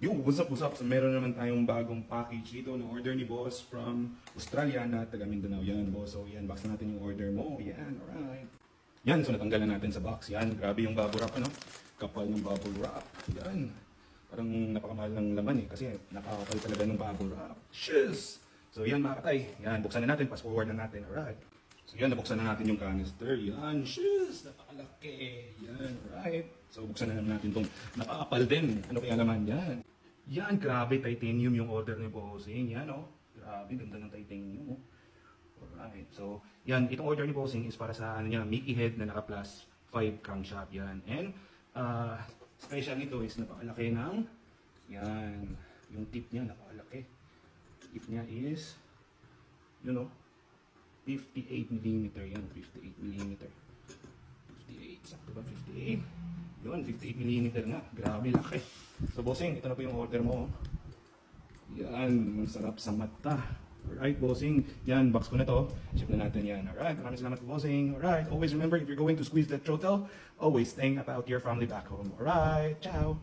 Yo, what's up? So, meron naman tayong bagong package dito na order ni boss from Australia na taga Mindanao. Yan, boss. So, yan, box na natin yung order mo. Yan, alright. Yan, so natanggalan natin sa box. Yan, grabe yung bubble wrap, ano? Kapal ng bubble wrap. Yan. Parang napakamahal ng laman eh, kasi napakapal talaga ng bubble wrap. Shiz! So, yan mga katay. Yan, buksan na natin, pass forward na natin. Alright. So, yan, nabuksan na natin yung canister. Yan, shiz! Napakalaki. Yan, alright. So, buksan na natin itong napakapal din. Ano kaya naman yan? Yan, grabe, titanium yung order ni Bossing. Yan, oh. Grabe, ganda ng titanium, oh. Alright. So, yan, itong order ni Bossing is para sa ano niya, Mickey head na naka plus 5 crankshaft. Yan. And, special nito is napakalaki ng, yan, yung tip niya, napakalaki. Tip niya is, you know, 58mm yan, 58mm. 58, sakto ba 58? Yun, 58mm nga. Grabe laki. So, bossing, ito na po yung order mo. Yan, masarap sa mata. Alright, bossing. Yan, box ko na to. Ship na natin yan. Alright, maraming salamat, bossing. Alright, always remember, if you're going to squeeze that throttle, always think about your family back home. Alright, ciao!